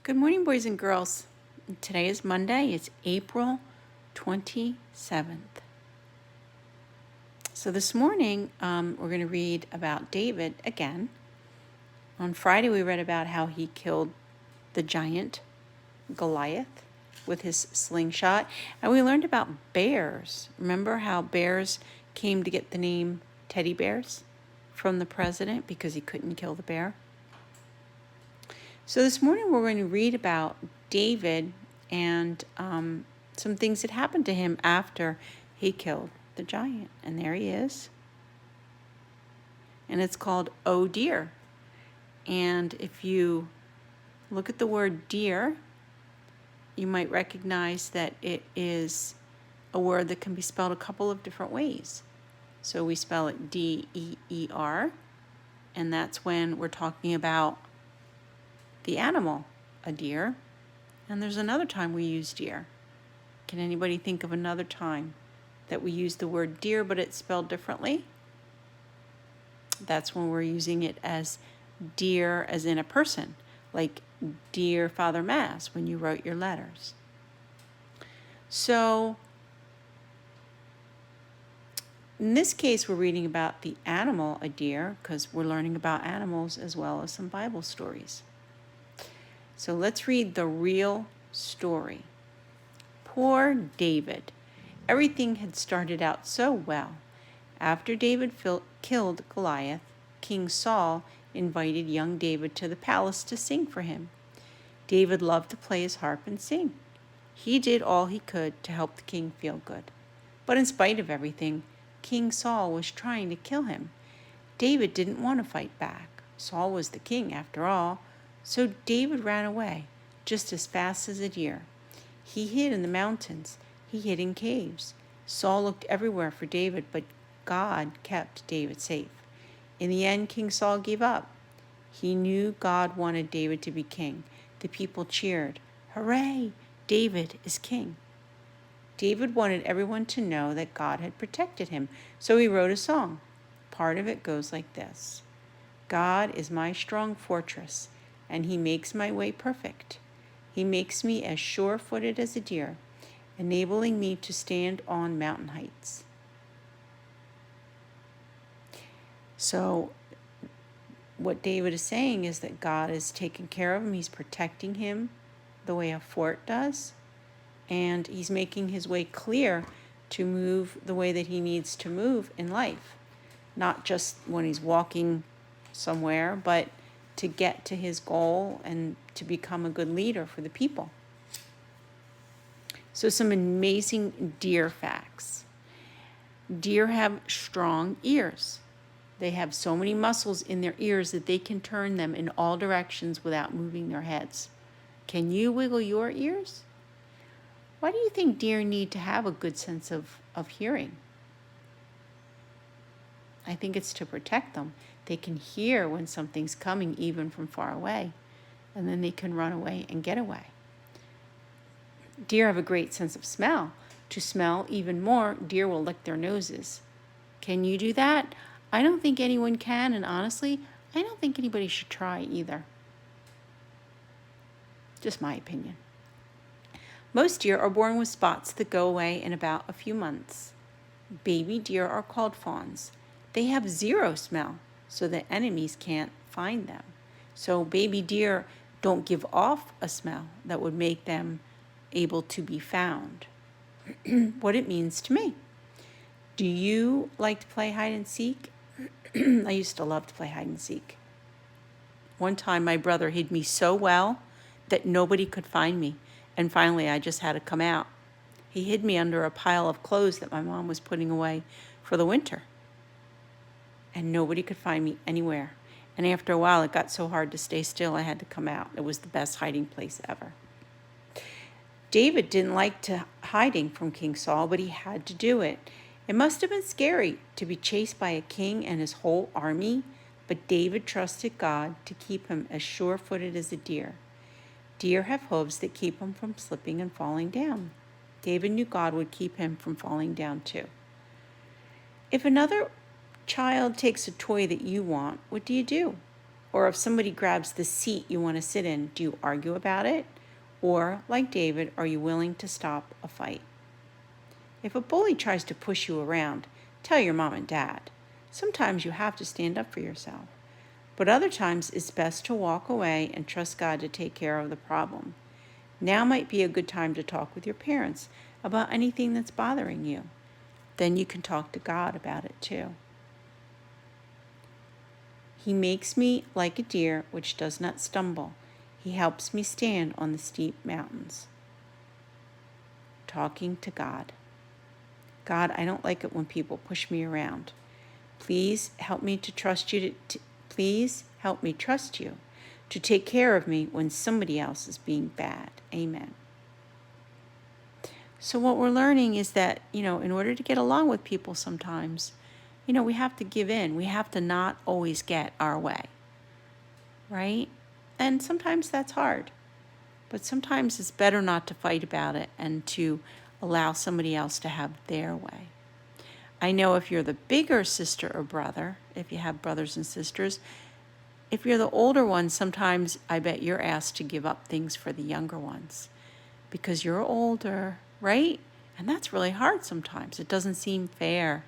Good morning, boys and girls. Today is Monday. It's April 27th. So this morning, we're going to read about David again. On Friday, we read about how he killed the giant Goliath with his slingshot. And we learned about bears. Remember how bears came to get the name teddy bears from the president because he couldn't kill the bear? So this morning we're going to read about David and some things that happened to him after he killed the giant. And there he is. And it's called Oh Dear. And if you look at the word deer, you might recognize that it is a word that can be spelled a couple of different ways. So we spell it D-E-E-R, and that's when we're talking about the animal, a deer. And there's another time we use deer. Can anybody think of another time that we use the word deer but it's spelled differently? That's when we're using it as dear as in a person, like Dear Father Mass when you wrote your letters. So in this case, we're reading about the animal, a deer, because we're learning about animals as well as some Bible stories. So let's read the real story. Poor David. Everything had started out so well. After David killed Goliath, King Saul invited young David to the palace to sing for him. David loved to play his harp and sing. He did all he could to help the king feel good. But in spite of everything, King Saul was trying to kill him. David didn't want to fight back. Saul was the king after all. So David ran away, just as fast as a deer. He hid in the mountains. He hid in caves. Saul looked everywhere for David, but God kept David safe. In the end, King Saul gave up. He knew God wanted David to be king. The people cheered, "Hooray! David is king." David wanted everyone to know that God had protected him, so he wrote a song. Part of it goes like this: God is my strong fortress, and he makes my way perfect. He makes me as sure-footed as a deer, enabling me to stand on mountain heights. So what David is saying is that God is taking care of him. He's protecting him the way a fort does, and he's making his way clear to move the way that he needs to move in life, not just when he's walking somewhere, but to get to his goal and to become a good leader for the people. So some amazing deer facts. Deer have strong ears. They have so many muscles in their ears that they can turn them in all directions without moving their heads. Can you wiggle your ears? Why do you think deer need to have a good sense of hearing? I think it's to protect them. They can hear when something's coming even from far away, and then they can run away and get away. Deer have a great sense of smell. To smell even more, deer will lick their noses. Can you do that? I don't think anyone can, and honestly, I don't think anybody should try either. Just my opinion. Most deer are born with spots that go away in about a few months. Baby deer are called fawns. They have zero smell, so that enemies can't find them. So baby deer don't give off a smell that would make them able to be found. What it means to me. Do you like to play hide and seek? I used to love to play hide and seek. One time my brother hid me so well that nobody could find me, and finally I just had to come out. He hid me under a pile of clothes that my mom was putting away for the winter, and nobody could find me anywhere. And after a while, it got so hard to stay still, I had to come out. It was the best hiding place ever. David didn't like hiding from King Saul, but he had to do it. It must have been scary to be chased by a king and his whole army, but David trusted God to keep him as sure-footed as a deer. Deer have hooves that keep them from slipping and falling down. David knew God would keep him from falling down too. If another child takes a toy that you want, what do? Or if somebody grabs the seat you want to sit in, do you argue about it? Or, like David, are you willing to stop a fight? If a bully tries to push you around, tell your mom and dad. Sometimes you have to stand up for yourself. But other times it's best to walk away and trust God to take care of the problem. Now might be a good time to talk with your parents about anything that's bothering you. Then you can talk to God about it too. He makes me like a deer which does not stumble. He helps me stand on the steep mountains. Talking to God. God, I don't like it when people push me around. Please help me to trust you please help me trust you to take care of me when somebody else is being bad. Amen. So what we're learning is that, in order to get along with people sometimes, we have to give in. We have to not always get our way, right? And sometimes that's hard. But sometimes it's better not to fight about it and to allow somebody else to have their way. I know if you're the bigger sister or brother, if you have brothers and sisters, if you're the older one, sometimes I bet you're asked to give up things for the younger ones because you're older, right? And that's really hard sometimes. It doesn't seem fair.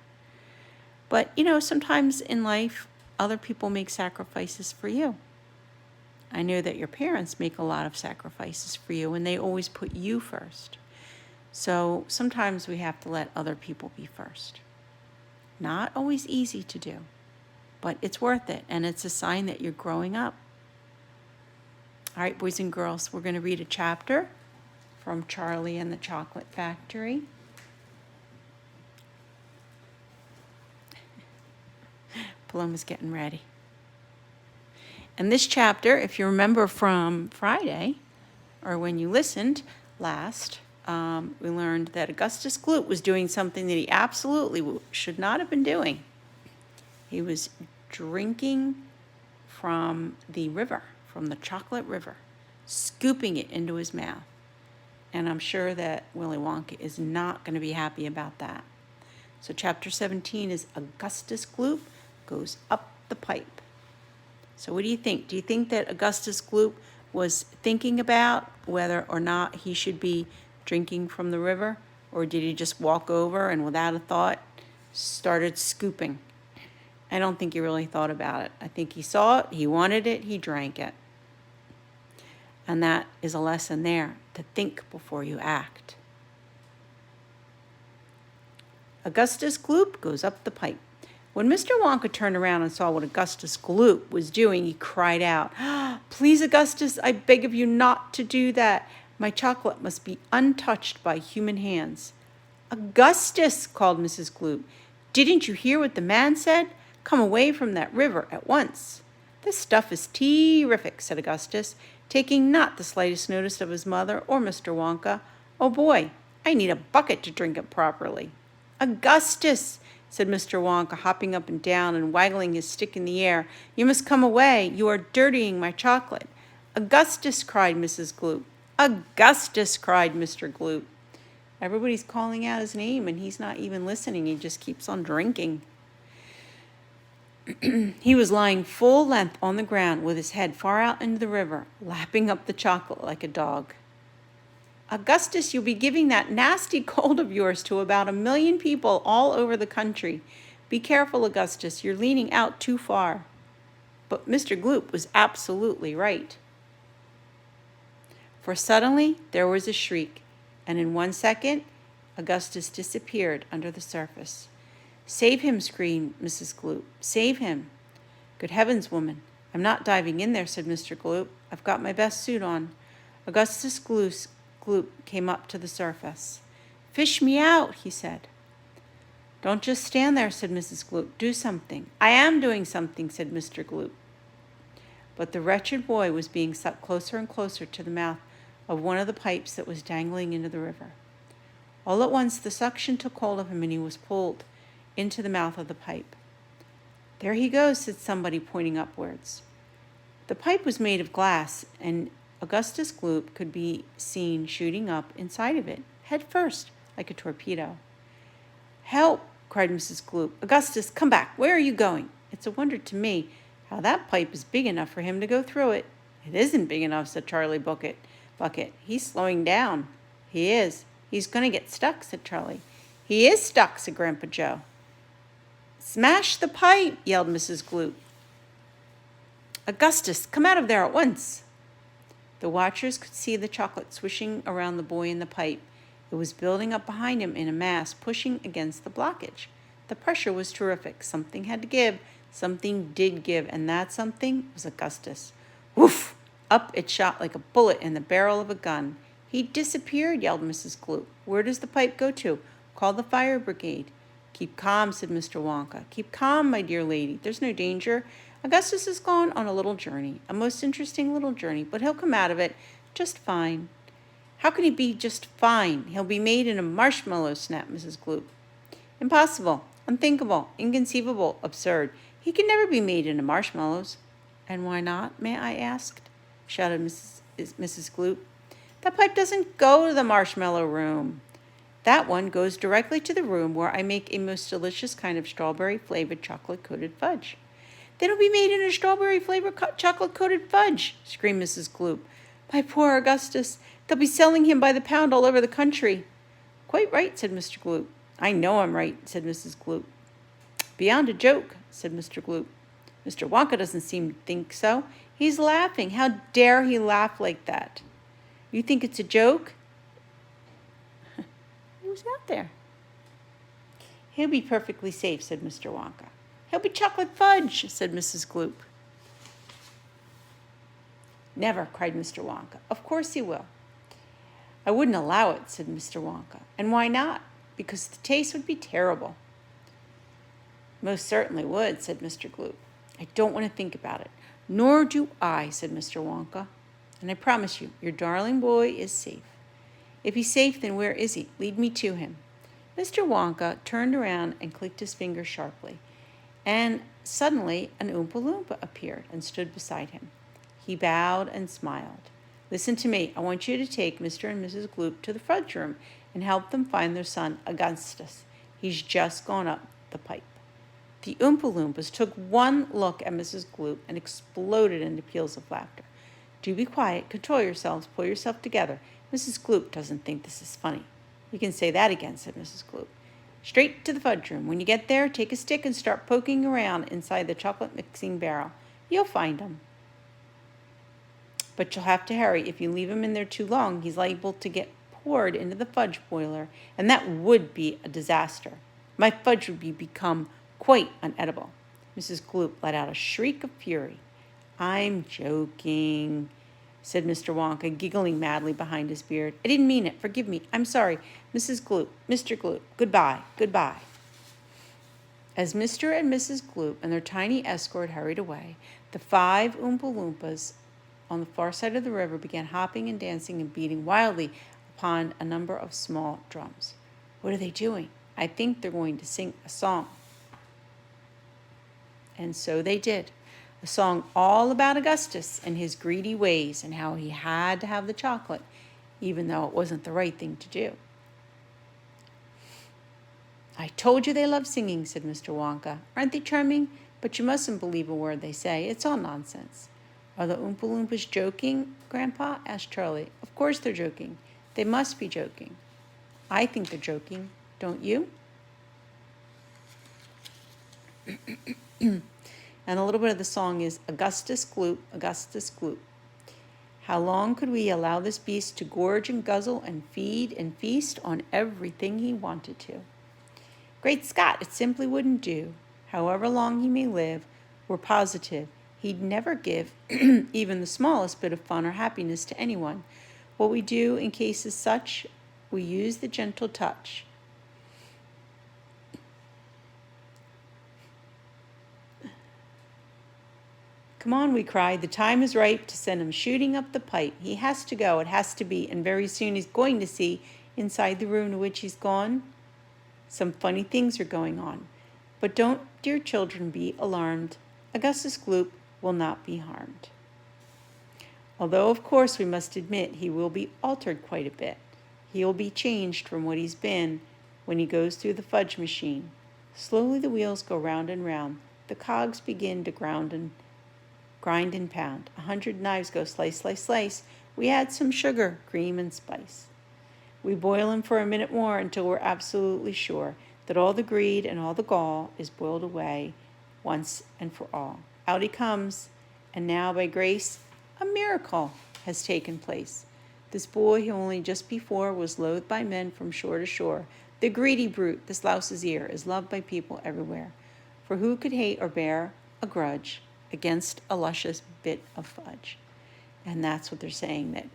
But, sometimes in life, other people make sacrifices for you. I know that your parents make a lot of sacrifices for you, and they always put you first. So sometimes we have to let other people be first. Not always easy to do, but it's worth it, and it's a sign that you're growing up. All right, boys and girls, we're going to read a chapter from Charlie and the Chocolate Factory. Paloma's getting ready. And this chapter, if you remember from Friday, or when you listened last, we learned that Augustus Gloop was doing something that he absolutely should not have been doing. He was drinking from the river, from the chocolate river, scooping it into his mouth. And I'm sure that Willy Wonka is not going to be happy about that. So chapter 17 is Augustus Gloop goes up the pipe. So what do you think? Do you think that Augustus Gloop was thinking about whether or not he should be drinking from the river? Or did he just walk over and without a thought started scooping? I don't think he really thought about it. I think he saw it, he wanted it, he drank it. And that is a lesson there, to think before you act. Augustus Gloop goes up the pipe. When Mr. Wonka turned around and saw what Augustus Gloop was doing, he cried out, "Please, Augustus, I beg of you not to do that. My chocolate must be untouched by human hands." "Augustus," called Mrs. Gloop, "didn't you hear what the man said? Come away from that river at once." "This stuff is terrific," said Augustus, taking not the slightest notice of his mother or Mr. Wonka. "Oh boy, I need a bucket to drink it properly." "Augustus," said Mr. Wonka, hopping up and down and waggling his stick in the air, "you must come away. You are dirtying my chocolate." "Augustus," cried Mrs. Gloop. "Augustus," cried Mr. Gloop. Everybody's calling out his name, and he's not even listening. He just keeps on drinking. He was lying full length on the ground with his head far out into the river, lapping up the chocolate like a dog. "Augustus, you'll be giving that nasty cold of yours to about 1 million people all over the country. Be careful, Augustus, you're leaning out too far." But Mr. Gloop was absolutely right. For suddenly there was a shriek, and in 1 second, Augustus disappeared under the surface. "Save him," screamed Mrs. Gloop. "Save him." "Good heavens, woman, I'm not diving in there," said Mr. Gloop. "I've got my best suit on." Augustus Gloop came up to the surface. "Fish me out," he said. "Don't just stand there," said Mrs. Gloop. "Do something." "I am doing something," said Mr. Gloop. But the wretched boy was being sucked closer and closer to the mouth of one of the pipes that was dangling into the river. All at once the suction took hold of him, and he was pulled into the mouth of the pipe. "There he goes," said somebody, pointing upwards. The pipe was made of glass, and Augustus Gloop could be seen shooting up inside of it, head first, like a torpedo. "Help!" cried Mrs. Gloop. "Augustus, come back. Where are you going? It's a wonder to me How that pipe is big enough for him to go through it. It isn't big enough, said Charlie Bucket. He's slowing down. He is. He's going to get stuck, said Charlie. He is stuck, said Grandpa Joe. Smash the pipe, yelled Mrs. Gloop. Augustus, come out of there at once. The watchers could see the chocolate swishing around the boy in the pipe. It was building up behind him in a mass, pushing against the blockage. The pressure was terrific. Something had to give. Something did give, and that something was Augustus. Woof! Up it shot like a bullet in the barrel of a gun. He disappeared, yelled Mrs. Gloop. Where does the pipe go to? Call the fire brigade. Keep calm, said Mr. Wonka. Keep calm, my dear lady. There's no danger. Augustus has gone on a little journey, a most interesting little journey, but he'll come out of it just fine. How can he be just fine? He'll be made in a marshmallow, snapped Mrs. Gloop. Impossible, unthinkable, inconceivable, absurd. He can never be made into marshmallows. And why not, may I ask? Shouted Mrs. Gloop. That pipe doesn't go to the marshmallow room. That one goes directly to the room where I make a most delicious kind of strawberry-flavored chocolate-coated fudge. Then it'll be made in a strawberry-flavored chocolate-coated fudge, screamed Mrs. Gloop. My poor Augustus, they'll be selling him by the pound all over the country. Quite right, said Mr. Gloop. I know I'm right, said Mrs. Gloop. Beyond a joke, said Mr. Gloop. Mr. Wonka doesn't seem to think so. He's laughing. How dare he laugh like that? You think it's a joke? Who's out there? He'll be perfectly safe, said Mr. Wonka. He'll be chocolate fudge, said Mrs. Gloop. Never, cried Mr. Wonka. Of course he will. I wouldn't allow it, said Mr. Wonka. And why not? Because the taste would be terrible. Most certainly would, said Mr. Gloop. I don't want to think about it. Nor do I, said Mr. Wonka. And I promise you, your darling boy is safe. If he's safe, then where is he? Lead me to him. Mr. Wonka turned around and clicked his fingers sharply. And suddenly an Oompa Loompa appeared and stood beside him. He bowed and smiled. Listen to me. I want you to take Mr. and Mrs. Gloop to the fudge room and help them find their son, Augustus. He's just gone up the pipe. The Oompa Loompas took one look at Mrs. Gloop and exploded into peals of laughter. Do be quiet. Control yourselves. Pull yourself together. Mrs. Gloop doesn't think this is funny. You can say that again, said Mrs. Gloop. Straight to the fudge room. When you get there, take a stick and start poking around inside the chocolate mixing barrel. You'll find him. But you'll have to hurry. If you leave him in there too long, he's liable to get poured into the fudge boiler, and that would be a disaster. My fudge would become quite unedible. Mrs. Gloop let out a shriek of fury. I'm joking, said Mr. Wonka, giggling madly behind his beard. I didn't mean it. Forgive me. I'm sorry. Mrs. Gloop, Mr. Gloop, goodbye, goodbye. As Mr. and Mrs. Gloop and their tiny escort hurried away, the 5 Oompa Loompas on the far side of the river began hopping and dancing and beating wildly upon a number of small drums. What are they doing? I think they're going to sing a song. And so they did. A song all about Augustus and his greedy ways and how he had to have the chocolate, even though it wasn't the right thing to do. I told you they love singing, said Mr. Wonka. Aren't they charming? But you mustn't believe a word they say. It's all nonsense. Are the Oompa Loompas joking, Grandpa? Asked Charlie. Of course they're joking. They must be joking. I think they're joking, don't you? And a little bit of the song is Augustus Gloop, Augustus Gloop. How long could we allow this beast to gorge and guzzle and feed and feast on everything he wanted to? Great Scott, it simply wouldn't do. However long he may live, we're positive he'd never give even the smallest bit of fun or happiness to anyone. What we do in cases such, we use the gentle touch. Come on, we cried. The time is ripe to send him shooting up the pipe. He has to go. It has to be. And very soon he's going to see, inside the room to which he's gone, some funny things are going on. But don't, dear children, be alarmed. Augustus Gloop will not be harmed. Although, of course, we must admit he will be altered quite a bit. He will be changed from what he's been when he goes through the fudge machine. Slowly the wheels go round and round. The cogs begin to ground and grind and pound. 100 knives go slice, slice, slice. We add some sugar, cream, and spice. We boil him for a minute more until we're absolutely sure that all the greed and all the gall is boiled away once and for all. Out he comes, and now by grace, a miracle has taken place. This boy who only just before was loathed by men from shore to shore, the greedy brute, this louse's ear, is loved by people everywhere. For who could hate or bear a grudge against a luscious bit of fudge? And that's what they're saying, that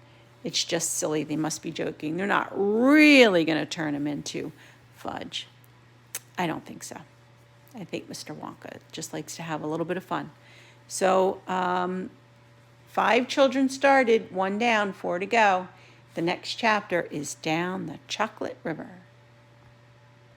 it's just silly. They must be joking. They're not really going to turn him into fudge. I don't think so. I think Mr. Wonka just likes to have a little bit of fun. So 5 children started, 1 down, 4 to go. The next chapter is Down the Chocolate River.